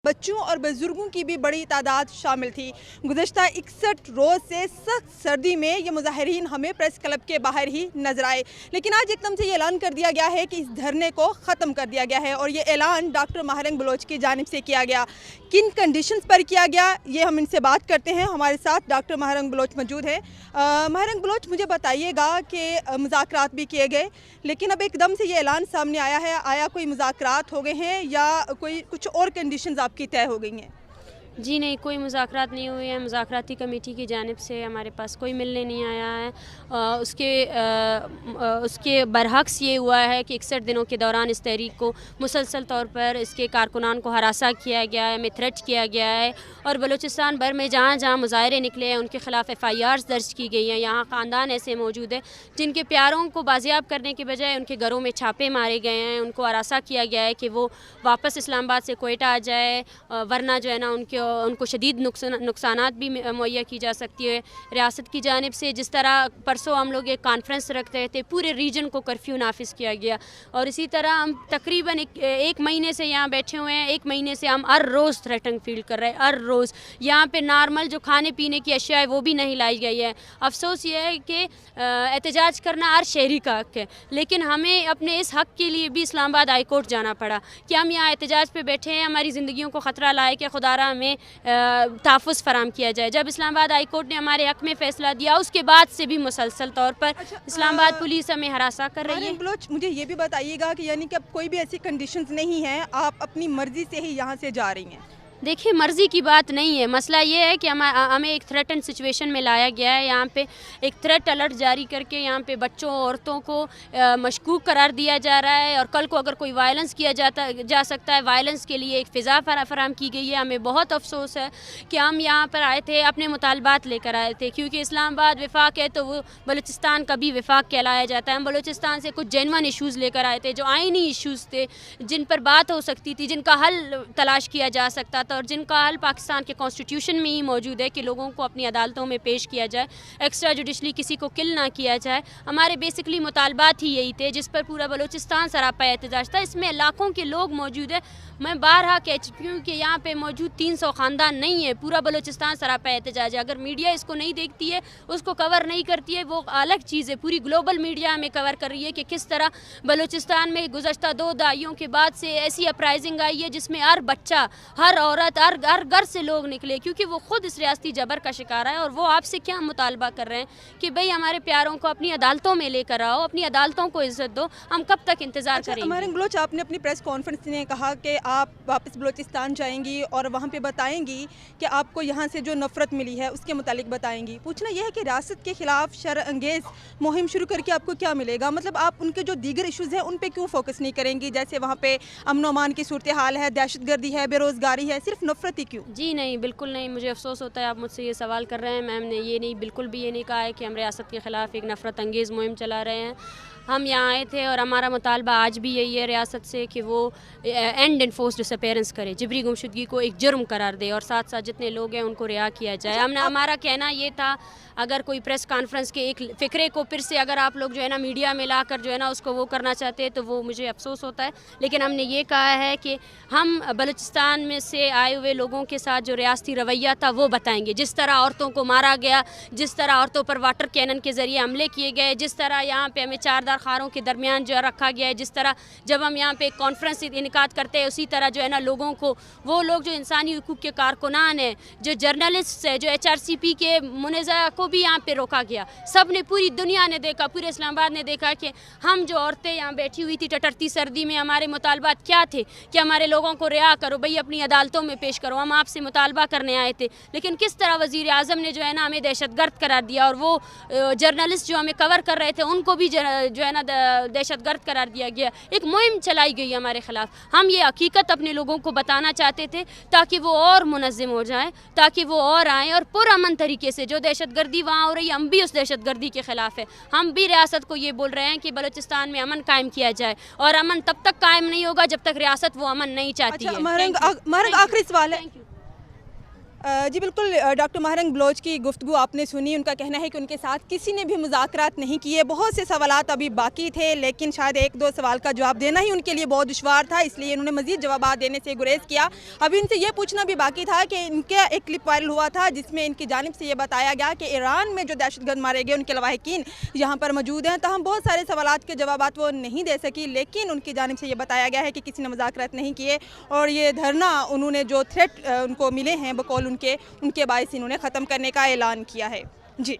बच्चों और बुजुर्गों की भी बड़ी तादाद शामिल थी। गुज़श्ता 61 रोज़ से सख्त सर्दी में ये मुजाहिरीन हमें प्रेस क्लब के बाहर ही नजर आए, लेकिन आज एकदम से ये ऐलान कर दिया गया है कि इस धरने को ख़त्म कर दिया गया है। और ये ऐलान डॉक्टर महरंग बलोच की जानिब से किया गया। किन कंडीशंस पर किया गया, ये हम इनसे बात करते हैं। हमारे साथ डॉक्टर महरंग बलोच मौजूद है। महरंग बलोच, मुझे बताइएगा कि मुज़ाकरात भी किए गए, लेकिन अब एकदम से ये ऐलान सामने आया है, आया कोई मुज़ाकरात हो गए हैं या कोई कुछ और कंडीशंस आपकी तय हो गई हैं? जी नहीं, कोई मुज़ाकरात नहीं हुए हैं। मुज़ाकराती कमेटी की जानिब से हमारे पास कोई मिलने नहीं आया है। उसके बरहक्स ये हुआ है कि 61 दिनों के दौरान इस तहरीक को मुसलसल तौर पर इसके कारकुनान को हरासा किया गया है, हमें थ्रेट किया गया है। और बलूचिस्तान भर में जहाँ जहाँ मुज़ाहरे निकले हैं उनके ख़िलाफ़ FIRs दर्ज की गई हैं। यहाँ ख़ानदान ऐसे मौजूद है जिनके प्यारों को बाजियाब करने के बजाय उनके घरों में छापे मारे गए हैं। उनको हरासा किया गया है कि वो वापस इस्लामाबाद से कोयटा आ जाए, वरना जो है ना उनको शदीद नुकसानात भी मुहैया की जा सकती है। रियासत की जानिब से जिस तरह परसों हम लोग एक कॉन्फ्रेंस रख रहे थे, पूरे रीजन को कर्फ्यू नाफिज किया गया। और इसी तरह हम तकरीबन एक महीने से यहाँ बैठे हुए हैं। एक महीने से हम हर रोज़ थ्रेटन फील कर रहे हैं। हर रोज़ यहाँ पे नॉर्मल जो खाने पीने की अशिया है वो भी नहीं लाई गई है। अफसोस ये है कि एहतजाज करना हर शहरी का हक़ है, लेकिन हमें अपने इस हक़ के लिए भी इस्लामाबाद हाई कोर्ट जाना पड़ा कि हम यहाँ एहतजाज पे बैठे हैं, हमारी ज़िंदगियों को ख़तरा लाए कि खुदारा हमें तहफ़्फ़ुज़ फराम किया जाए। जब इस्लामाबाद हाई कोर्ट ने हमारे हक़ में फ़ैसला दिया, उसके बाद से भी मुसलसल तौर पर इस्लामाबाद पुलिस हमें हरासा कर रही है। बलोच, मुझे ये भी बताइएगा कि यानी कि अब कोई भी ऐसी कंडीशंस नहीं है, आप अपनी मर्ज़ी से ही यहाँ से जा रही हैं? देखिए, मर्ज़ी की बात नहीं है। मसला ये है कि हमें एक थ्रेटन सिचुएशन में लाया गया है। यहाँ पे एक थ्रेट अलर्ट जारी करके यहाँ पे बच्चों औरतों को मशकूक करार दिया जा रहा है। और कल को अगर कोई वायलेंस किया जा सकता है, वायलेंस के लिए एक फ़िज़ा फराहम की गई है। हमें बहुत अफसोस है कि हम यहाँ पर आए थे, अपने मुतालबात लेकर आए थे, क्योंकि इस्लामाबाद विफाक है तो वो बलूचिस्तान का भी विफाक कहलाया जाता है। हम बलूचिस्तान से कुछ जेन्युइन इशूज़ लेकर आए थे, जो आइनी इशूज़ थे, जिन पर बात हो सकती थी, जिनका हल तलाश किया जा सकता था और जिनका हल पाकिस्तान के कॉन्स्टिट्यूशन में ही मौजूद है कि लोगों को अपनी अदालतों में पेश किया जाए, एक्स्ट्रा जुडिशली किसी को किल ना किया जाए। हमारे बेसिकली मुतालबात ही यही थे, जिस पर पूरा बलूचिस्तान सरापा एहतजाज था। इसमें लाखों के लोग मौजूद है। मैं बारहा कह चुकी हूँ कि यहाँ पे मौजूद 300 ख़ानदान नहीं है, पूरा बलूचिस्तान सरापा एहतजाज है। अगर मीडिया इसको नहीं देखती है, उसको कवर नहीं करती है, वो अलग चीज़ है। पूरी ग्लोबल मीडिया हमें कवर कर रही है कि किस तरह बलूचिस्तान में गुज़श्ता 2 दहाइयों के बाद से ऐसी अपराइजिंग आई है जिसमें हर बच्चा, हर औरत, हर घर से लोग निकले, क्योंकि वो खुद इस रियासती जबर का शिकार है। और वो आपसे क्या मुतालबा कर रहे हैं कि भाई हमारे प्यारों को अपनी अदालतों में लेकर आओ, अपनी अदालतों को इज्जत दो। हम कब तक इंतज़ार करेंगे? महरंग बलोच, आपने अपनी प्रेस कॉन्फ्रेंस में कहा कि आप वापस बलूचिस्तान जाएंगी और वहाँ पे बताएंगी कि आपको यहाँ से जो नफ़रत मिली है उसके मुतालिक बताएंगी। पूछना यह है कि रियासत के ख़िलाफ़ शर अंगेज़ मुहिम शुरू करके आपको क्या मिलेगा? मतलब आप उनके जो दीगर इशूज़ हैं उन पर क्यों फोकस नहीं करेंगी? जैसे वहाँ पे अमन अमान की सूरत हाल है, दहशतगर्दी है, बेरोज़गारी है, सिर्फ नफ़रत ही क्यों? जी नहीं, बिल्कुल नहीं। मुझे अफसोस होता है आप मुझसे ये सवाल कर रहे हैं। मैम ने ये नहीं, बिल्कुल भी ये नहीं कहा है कि हम रियासत के ख़िलाफ़ एक नफ़रत अंगेज़ मुहिम चला रहे हैं। हम यहाँ आए थे और हमारा मुतालबा आज भी यही है रियासत से कि वो एंड इन्फोर्स डिसअपेरेंस करे, जबरी गुमशुदगी को एक जुर्म करार दे और साथ साथ जितने लोग हैं उनको रिहा किया जाए। हमारा कहना ये था, अगर कोई प्रेस कॉन्फ्रेंस के एक फ़िक्रे को फिर से अगर आप लोग जो है ना मीडिया में लाकर जो है ना उसको वो करना चाहते हैं तो वो मुझे अफसोस होता है। लेकिन हमने ये कहा है कि हम बलूचिस्तान में से आए हुए लोगों के साथ जो रियासती रवैया था वो बताएंगे। जिस तरह औरतों को मारा गया, जिस तरह औरतों पर वाटर कैनन के ज़रिए हमले किए गए, जिस तरह यहाँ पे हमें चारदार खारों के दरमियान जो रखा गया है, जिस तरह जब हम यहाँ पे कॉन्फ्रेंस इनेकाद करते हैं उसी तरह जो है ना लोगों को, वो लोग जो इंसानी हुकूक के कारकुनान हैं, जो जर्नलिस्ट है, जो HRCP के मुनज़ा को भी यहाँ पे रोका गया। सब ने, पूरी दुनिया ने देखा, पूरे इस्लामाबाद ने देखा कि हम जो औरतें यहाँ बैठी हुई थी टटरती सर्दी में, हमारे मुतालबात क्या थे कि हमारे लोगों को रिहा करो, भाई अपनी अदालतों में पेश करो। हम आपसे मुतालबा करने आए थे, लेकिन किस तरह वज़ीर आज़म ने जो है ना हमें दहशतगर्द करार दिया और वो जर्नलिस्ट जो हमें कवर कर रहे थे उनको भी जो है ना दहशतगर्द करार दिया गया। एक मुहिम चलाई गई हमारे ख़िलाफ़। हम ये हकीकत अपने लोगों को बताना चाहते थे ताकि वो और मुनज़्ज़म हो जाएँ, ताकि वो और आएँ और पुरअमन तरीके से, जो दहशतगर्दी वहाँ हो रही है हम भी उस दहशतगर्दी के ख़िलाफ़ है। हम भी रियासत को ये बोल रहे हैं कि बलूचिस्तान में अमन कायम किया जाए, और अमन तब तक कायम नहीं होगा जब तक रियासत वो अमन नहीं चाहती है। महरंग, आखिरी सवाल है। जी बिल्कुल, डॉक्टर महरंग बलोच की गुफ्तगू आपने सुनी। उनका कहना है कि उनके साथ किसी ने भी मुज़ाकरात नहीं किए। बहुत से सवालात अभी बाकी थे, लेकिन शायद एक दो सवाल का जवाब देना ही उनके लिए बहुत दुश्वार था, इसलिए इन्होंने मज़ीद जवाब देने से गुरेज किया। अभी इनसे ये पूछना भी बाकी था कि इनका एक क्लिप वायरल हुआ था जिसमें इनकी जानिब से ये बताया गया कि ईरान में जो दहशतगर्द मारे गए उनके लवाहिकीन यहाँ पर मौजूद हैं। तो हम बहुत सारे सवालात के जवाबात वो नहीं दे सकी, लेकिन उनकी जानिब से ये बताया गया है कि किसी ने मुज़ाकरात नहीं किए और ये धरना उन्होंने जो थ्रेट उनको मिले हैं बकौल उनके बायस इन्होंने ख़त्म करने का ऐलान किया है। जी।